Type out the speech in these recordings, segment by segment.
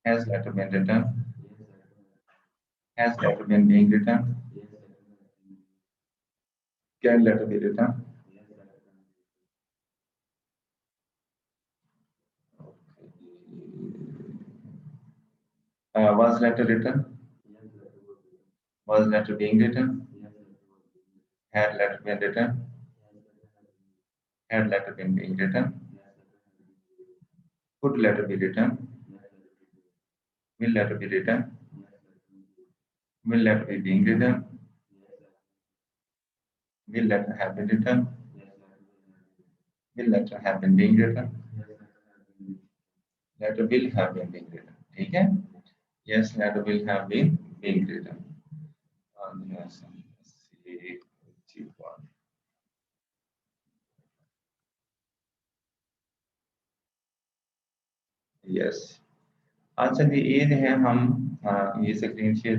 Has letter been written? Has letter been being written? Can letter be written? Was letter written? Was letter being written? Had letter been written? Had letter been being written? Could letter be written? Will letter be written? Will letter be being written? Will letter have been written? Will letter have been being written? Letter will have been being written. ठीक है? Yes, letter will have been being written. Yes. Yes. अच्छा जी, ये जो है हम ये screen share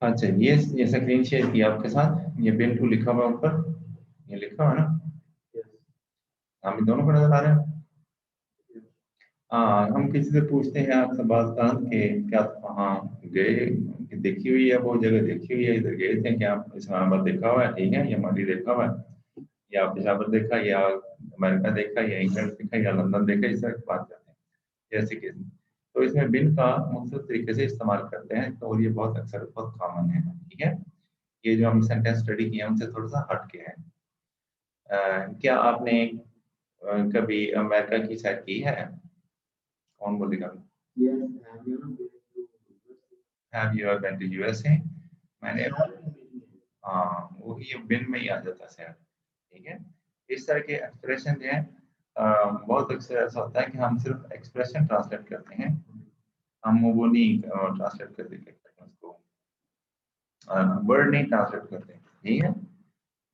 अच्छा, ये स्क्रीन शेयर किया आपके साथ, ये बिन टू लिखा हुआ ऊपर, ये लिखा हुआ ना, हम दोनों को नजर आ रहे हैं। हाँ, हम किसी से पूछते हैं आप सवाल का कि क्या आप वहाँ गए, कि देखी हुई है वो जगह, देखी हुई है, इधर गए थे क्या, आप इस्लामाबाद देखा हुआ है, ठीक है, या मरी देखा हुआ है, या पेशावर देखा, या अमेरिका देखा, या इंग्लैंड देखा, या लंदन देखा, इस तरह की बात करते हैं जैसे कि। तो इसमें बिन का मुख्तलिफ तरीके से इस्तेमाल करते हैं, तो और ये बहुत अक्सर बहुत कॉमन है, ठीक है। ये जो हम सेंटेंस स्टडी किए हैं उनसे थोड़ा सा हट के है। क्या आपने कभी अमेरिका की सैर की है? कौन बोलेगा? Have you ever been to USA? मैंने, हाँ, वो ये बिन में ही आ जाता है सैर, ठीक है। इस तरह के एक्सप्रेशन जो है बहुत अक्सर ऐसा होता है कि हम सिर्फ एक्सप्रेशन ट्रांसलेट करते हैं, हम वो नहीं ट्रांसलेट कर देते उसको, वर्ड नहीं ट्रांसलेट करते, ठीक है।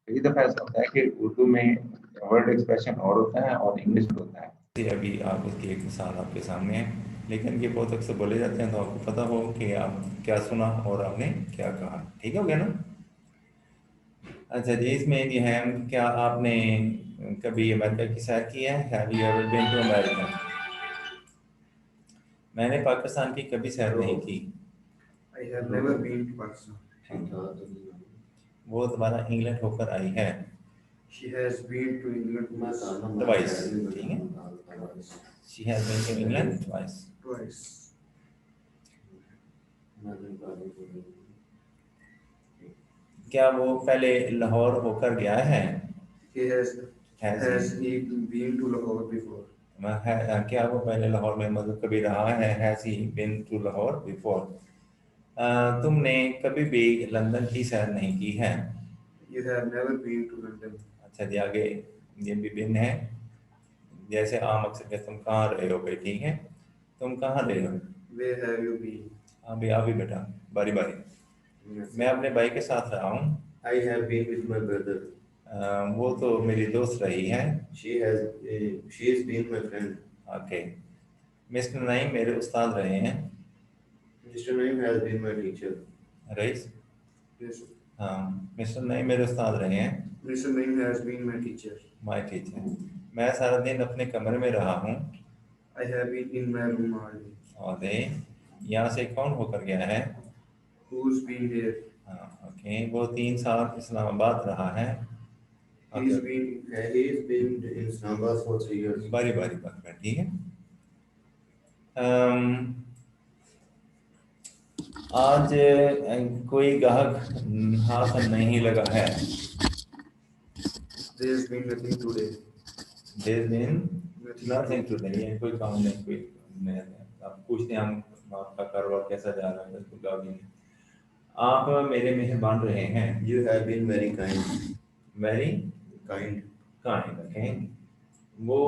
कई दफा ऐसा होता है कि उर्दू में वर्ड एक्सप्रेशन और होता है और इंग्लिश में होता है। अभी आप उसकी एक मिसाल आपके सामने है, लेकिन ये बहुत अक्सर बोले जाते हैं, तो आपको पता हो कि आप क्या सुना और आपने क्या कहा, ठीक हो गया ना। अच्छा जी, इसमें ये है, क्या आपने कभी अमेरिका की सैर की है? Have you ever been to America? मैंने पाकिस्तान की कभी सैर नहीं की। I have never been to Pakistan. वो दोबारा इंग्लैंड होकर आई है। She has been to England twice, ठीक है। She has been to England twice. twice. क्या वो पहले लाहौर होकर गया है? He Has he been to Lahore before? क्या वो पहले लाहौर में मतलब कभी रहा है? Has he been to Lahore before? तुमने कभी भी लंदन की सैर नहीं की है? You have never been to London. अच्छा जी, आगे ये भी भिन्न है, जैसे आम अक्सर कहते तुम कहाँ रहे हो भाई, ठीक है, तुम कहाँ रहे हो? Where have you been? अभी बेटा, बारी बारी। मैं अपने भाई के साथ रहा हूँ। I have been with my brother. वो तो मेरी दोस्त रही है। She has been my friend. Okay. Mister Naeem मेरे उस्ताद रहे हैं। Mr. Naim has been my teacher. Rais, Yes. हाँ, मिस्टर नईम मेरे उस्ताद रहे हैं। Mr. Naim has been my teacher. My teacher. मैं सारा दिन अपने कमरे में रहा हूँ। I have been in my room all day. और यहाँ से कौन होकर गया है? Who's been here? हाँ, ओके। वो 3 साल इस्लामाबाद रहा है। He's been in Islamabad for 3 years. बारी बारी बात, ठीक है। आज कोई ग्राहक हाथ नहीं लगा है। There's been nothing today. There's been nothing today, ये कोई काम नहीं, कोई नहीं। आप पूछते हैं हम आपका कारोबार कैसा जा रहा है, तो जवाब नहीं। आप मेरे मेहरबान रहे हैं। You have been very kind. Very Kind. kind, okay। वो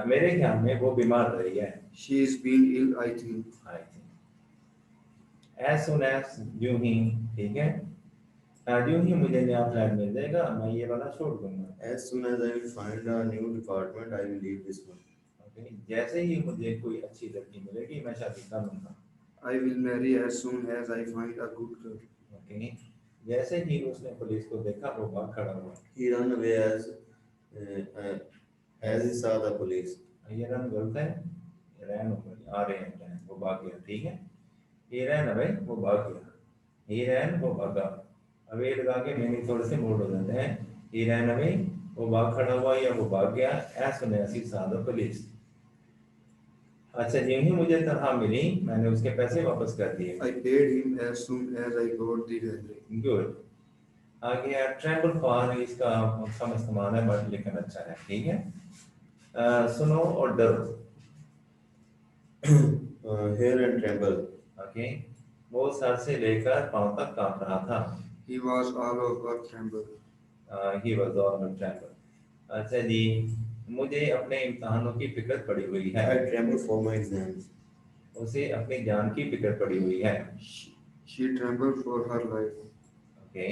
मेरे ख्याल में वो बीमार रही है। She's been ill, I think. I think. As soon as, यूं ही, ठीक है, यूं ही मुझे नया फ्लैट मिल जाएगा, मैं ये वाला छोड़ दूंगा। As soon as I will find a new department, I will leave this one. Okay? जैसे ही मुझे कोई अच्छी लड़की मिलेगी मैं शादी कर लूंगा। I will marry as soon as I find a good girl. Okay, जैसे ही उसने पुलिस को देखा वो भाग खड़ा हुआ। He ran away as he saw the police. ये रन गलत है, रैन आ रहे हैं रैन, वो भाग गया। ठीक है, ये रैन अवे वो भाग गया, ये रैन वो भागा। अब ये लगा के मैंने थोड़े से मोड़ हो जाते हैं, ये रैन अवे वो भाग खड़ा हुआ या वो भाग गया, as soon as he saw the police. अच्छा, जो ही मुझे तनख्वाह मिली मैंने उसके पैसे वापस कर दिए। I paid him as soon as I got the salary. Good. आगे है ट्रेबल फॉर, इसका कम इस्तेमाल है बट लेकिन अच्छा है। ठीक है, सुनो और डरो। Hair and tremble. ओके, वो सर से लेकर पांव तक कांप रहा था। He was all over tremble. He was all tremble. अच्छा जी, मुझे अपने इम्तहानों की फिक्र पड़ी हुई है। I tremble for my exams. उसे अपनी जान की फिक्र पड़ी हुई है। She trembled for her life. Okay,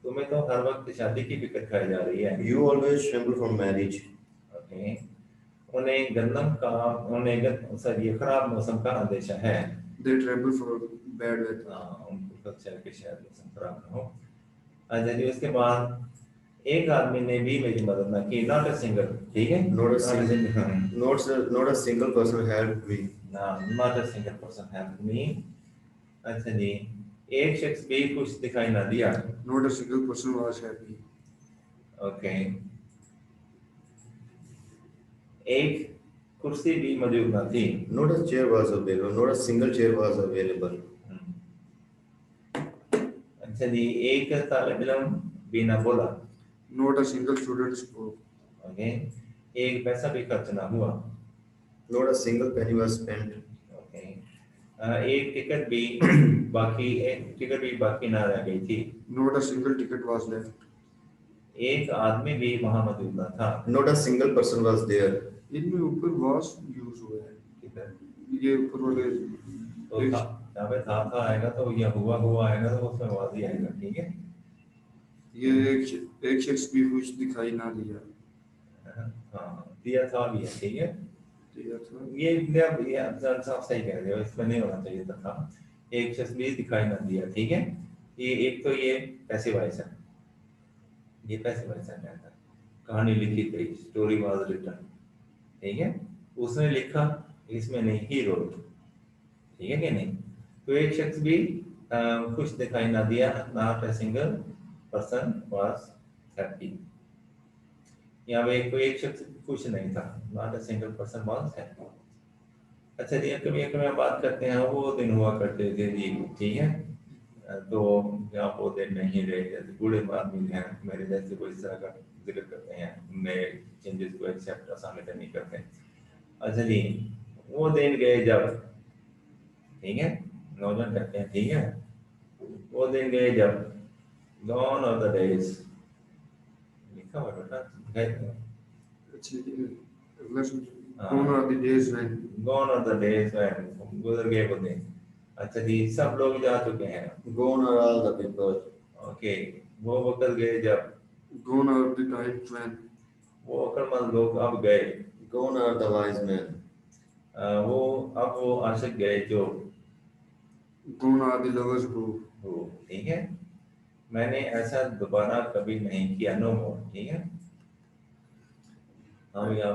तुम्हें तो हर वक्त शादी की फिक्र खाई जा रही है। You always tremble for marriage. Okay, उन्हें सर ये खराब मौसम का अंदेशा है। They tremble for bad weather. उनको लगता है कि शायद मौसम खराब ना हो। अच्छा जी, उसके बाद एक आदमी ने भी मेरी मदद ना की, नॉट अ सिंगल। ठीक है, Not a single, single, not a single person helped me. Not a single person help me. अच्छा जी, एक शख्स भी कुछ दिखाई ना दिया। Not a single person was happy. Okay, एक कुर्सी भी मौजूद ना थी। Not a chair was available. Not a single chair was available. अच्छा जी, एक तालिब इल्म भी ना बोला। Not a single student spoke. Okay, एक पैसा भी खर्च ना हुआ। Not a single penny was spent. Okay, एक टिकट भी बाकी ना रह गई थी। Not a single ticket was left. एक आदमी भी वहां मौजूद ना था। Not a single person was there. इनमें ऊपर was यूज हुआ है। किधर? ये ऊपर वाले तो था, यहाँ पे था आएगा तो या हुआ आएगा तो उसमें वाज ही आएगा। ठीक है, ये एक शख्स भी कुछ दिखाई ना दिया। हाँ, दिया था भी है। ठीक है, दिया था। ये आप सही कह रहे हो, इसमें नहीं होना चाहिए था। एक शख्स भी दिखाई ना दिया। ठीक है, ये एक तो ये पैसे वाइज है, ये पैसे वाइज है। कहानी लिखी गई, स्टोरी वाज रिटन। ठीक है, उसने लिखा, इसमें नहीं, ही रोट। ठीक है कि नहीं? तो एक शख्स भी खुश दिखाई ना दिया, not a single person was happy. यहाँ पे कोई एक शख्स खुश नहीं था, not a single person was happy. अच्छा जी, कभी बात करते हैं, वो दिन हुआ करते थे जी। ठीक है, तो यहाँ वो दिन नहीं रहे। जैसे बूढ़े आदमी हैं मेरे जैसे, कोई इस तरह का जिक्र करते हैं, नए चेंजेस को एक्सेप्ट आसानी से नहीं करते। अच्छा जी, वो दिन गए जब, ठीक है, नौजवान कहते हैं। ठीक है, वो दिन गए जब, गॉन ऑफ द डेज, लिखा हुआ बेटा गए। अच्छा ये अगला शब्द gone are the days when. Gone of the days when, गुजर गए वो दिन। अच्छा जी, सब लोग जा चुके हैं। Gone are all the people. Okay, वो वक्त गए जब, Gone are the times when. वो अक्लमंद लोग अब गए। Gone are the wise men. वो आशिक गए जो, Gone are the lovers who. ठीक है, मैंने ऐसा दोबारा कभी नहीं किया, नो मोर। ठीक है, हाँ भैया,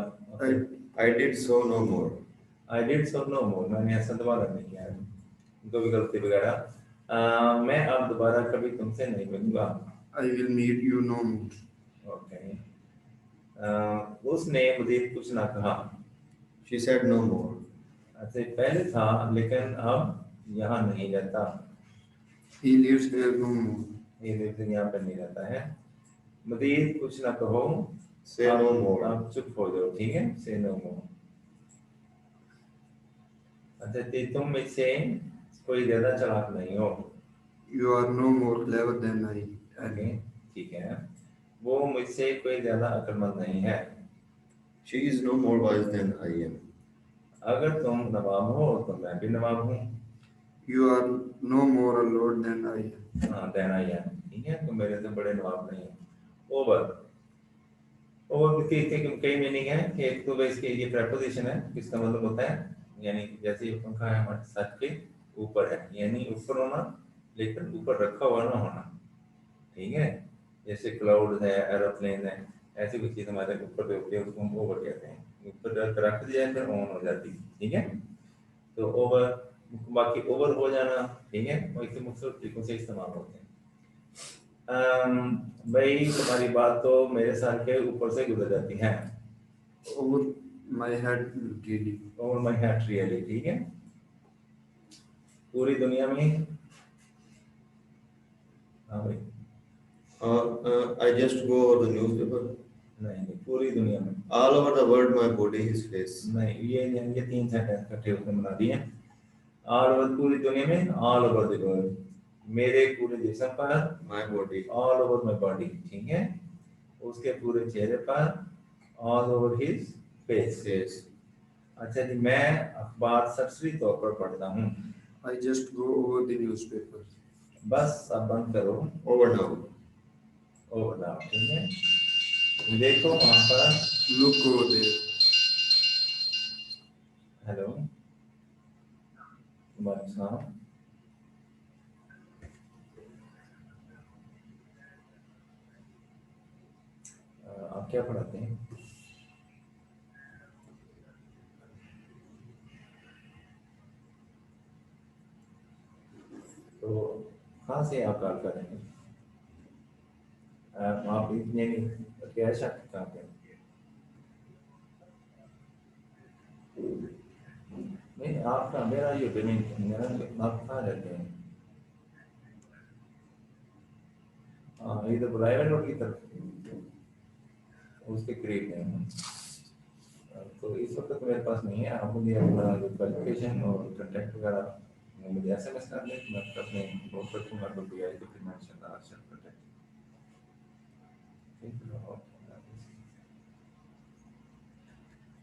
I did so no more. I did so no more, मैंने ऐसा दोबारा नहीं किया, जो भी गलती वगैरह। मैं अब दोबारा कभी तुमसे नहीं मिलूंगा। I will meet you no more. Okay, उसने मजीद कुछ ना कहा। She said no more. अच्छा, पहले था लेकिन अब यहाँ नहीं रहता। He lives here no more. ये लेकिन यहाँ पर नहीं रहता है। मजीद कुछ ना कहो, Say no more. आप चुप हो जाओ। ठीक है, से नो मोर। अच्छा, तुम मुझसे कोई ज्यादा चालाक नहीं हो। You are no more clever than I okay, am. ठीक है, वो मुझसे कोई ज्यादा अक्लमंद नहीं है। She is no more wise than I am. अगर तुम नवाब हो तो मैं भी नवाब हूँ। You are no more a lord than I am. हाँ, देना ही है। ठीक है, तुम मेरे से बड़े नवाब नहीं हो। ओवर, ओवर की कई मीनिंग है कि एक तो इसके ये प्रेपोजिशन है, इसका मतलब होता है यानी जैसे ये पंखा है हमारे साथ के ऊपर है, यानी ऊपर होना लेकिन ऊपर रखा हुआ ना होना, ठीक है। जैसे क्लाउड है, एरोप्लेन है, ऐसी कोई चीज़ हमारे ऊपर पे होती है उसको हम ओवर कहते हैं, ऊपर रख दिया फिर ऑन हो जाती है, ठीक है। तो ओवर, बाकी ओवर हो जाना, ठीक है, वो इससे मुख्तलिफ तरीकों से इस्तेमाल होते हैं। भाई तुम्हारी बात तो मेरे सर के ऊपर से गुजर जाती है, Over my head, really. Over my head really, ठीक है। पूरी दुनिया में, हाँ भाई, I just go over the newspaper. नहीं पूरी दुनिया में, All over the world, my body is face. नहीं ये 3 सेंटेंस इकट्ठे उसने बना दिए। ऑल ओवर पूरी दुनिया में, ऑल ओवर द वर्ल्ड, मेरे पूरे जिस्म पर, My body. All over my body, ठीक है। उसके पूरे चेहरे पर, all over his face. Face. अच्छा जी, मैं अखबार सरसरी तौर पर पढ़ता हूँ। I just go over the newspaper. बस अब बंद करो, Over now. ओवर नाउ, ठीक है। देखो वहाँ पर, Look over there. हेलो तुम्हारे साथ आप क्या पढ़ाते हैं? तो कहाँ से आप कॉल कर रहे हैं? आप इतने क्या शक कहाँ पे? नहीं आपका, मेरा ये ओपिनियन, मेरा आप कहाँ रहते हैं? हाँ इधर प्राइवेट रोड की तरफ, उसके करीब है। तो इस वक्त मेरे पास नहीं है, आप मुझे अपना क्वालिफिकेशन और कंटेक्ट वगैरह मुझे SMS कर दें, मैं अपने नोट रखूँगा, तो भी आई तो फिर मैं इंशाल्लाह आपसे कंटेक्ट।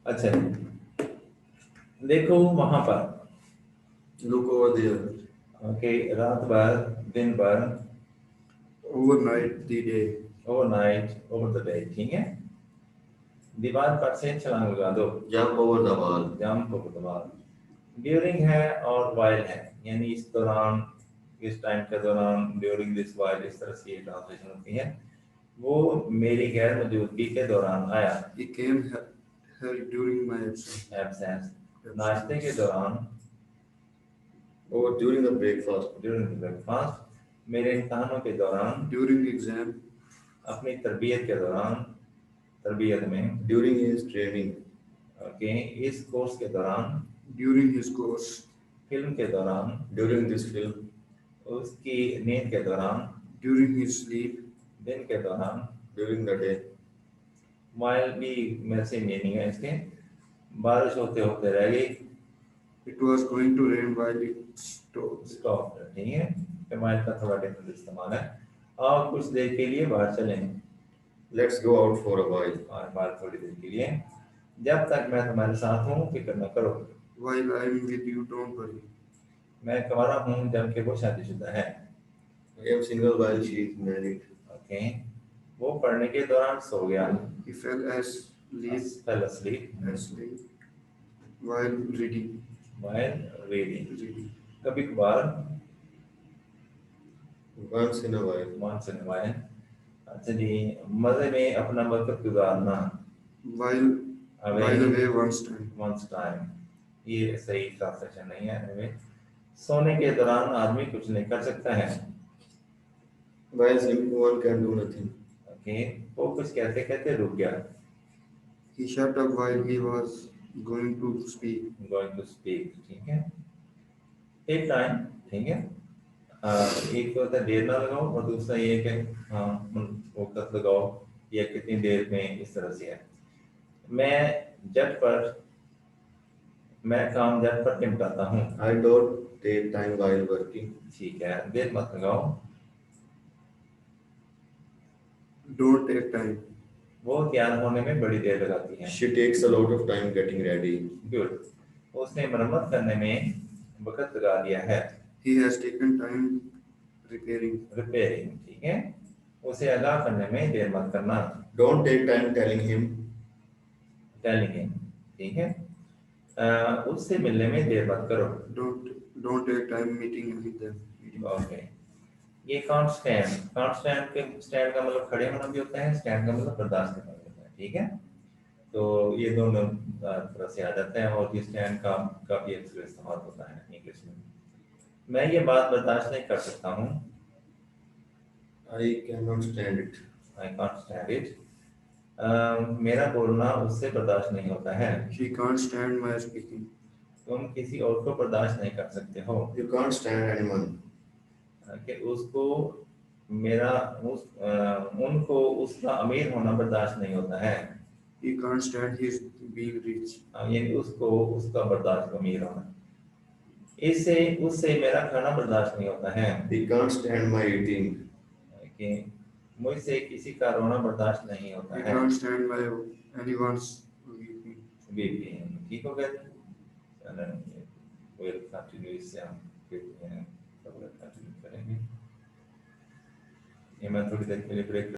अच्छा देखो वहाँ पर, Look over there. ओके, रात भर, दिन भर, Overnight, the day. Overnight, over the day, ठीक है। दीवार पर से छलांग लगा दो, Jump over the wall. Jump over the wall. During है और वाइल है, यानी इस दौरान, इस टाइम के दौरान, ड्यूरिंग दिस वाइल, इस तरह से ये ट्रांसलेशन होती है। वो मेरी गैर मौजूदगी के दौरान आया, He came here during my absence. Absence, नाश्ते के दौरान, Or during the breakfast. During breakfast, मेरे इम्तहानों के दौरान, During the exam. अपनी तरबियत के दौरान, तरबियत में, During his training. ओके, इस कोर्स के दौरान, During his course. फिल्म के दौरान, During this film. उसकी नींद के दौरान, During his sleep. दिन के दौरान, During the day. वाइल भी मेरे से मीनिंग है इसके, बारिश होते होते रह गई, It was going to rain while it stopped. Stop, ठीक है। फिर वाइल का थोड़ा डिफरेंट इस्तेमाल है। और कुछ देर के लिए बाहर चलें, Let's go out for a while. और बाहर थोड़ी देर के लिए, जब तक मैं तुम्हारे साथ हूँ फिक्र न करो, While I'm with you, don't worry. मैं कुंवारा हूँ जबकि वो शादीशुदा है, I am single while she is married. Okay. वो पढ़ने के दौरान सो गया, He fell asleep fell asleep while reading. while reading, Reading. कभी कभार, Once in a while. once in a while। अच्छा जी, मजे में अपना वक्त गुजारना, While away away once time. once time, ये सही ट्रांसलेशन नहीं है। anyway, सोने के दौरान आदमी कुछ नहीं कर सकता है, While sleeping, one can do nothing. Okay. वो कुछ कहते कहते रुक गया, He shut up while he was going to speak. going to speak, ठीक है। एक टाइम, ठीक है। एक तो होता है देर ना लगाओ, और दूसरा ये कि हाँ वक्त लगाओ, या कितनी देर में, इस तरह से है। मैं काम झट पर निपटाता हूँ, I don't take time while working. ठीक है। देर मत लगाओ, Don't take time. वो तैयार होने में बड़ी देर लगाती है, She takes a lot of time getting ready. Good. उसने मरम्मत करने में वक्त लगा दिया है, He has taken time repairing. Repairing, ठीक है। उसे आगाह करने में देर मत करना, Don't take time telling him. Telling him, ठीक है। उससे मिलने में देर मत करो, don't take time meeting with them. Okay, ये कांट स्टैंड के स्टैंड का मतलब खड़े होना भी होता है, स्टैंड का मतलब बर्दाश्त करना भी होता है, ठीक है। तो ये दोनों तरह से आ जाते हैं और ये स्टैंड का काफी अक्सर इस्तेमाल होता है इंग्लिश में। मैं ये बात बर्दाश्त नहीं कर सकता हूँ, I cannot stand it. I can't stand it, मेरा बोलना उससे बर्दाश्त नहीं होता है। She can't stand my speaking. तुम किसी और को बर्दाश्त नहीं कर सकते हो, You can't stand anyone. कि उसको मेरा उनको उसका अमीर होना बर्दाश्त नहीं होता है, He can't stand his being rich. यानी उसको उसका बर्दाश्त अमीर होना। इससे उससे मेरा खाना बर्दाश्त नहीं होता है, He can't stand my eating. कि मुझसे किसी का रोना बर्दाश्त नहीं होता He है। can't stand my anyone's weeping. BP ठीक हो गया। चलो ये कंटिन्यू, इससे हम फिर कंटिन्यू करेंगे। ये मैं थोड़ी देर के लिए ब्रेक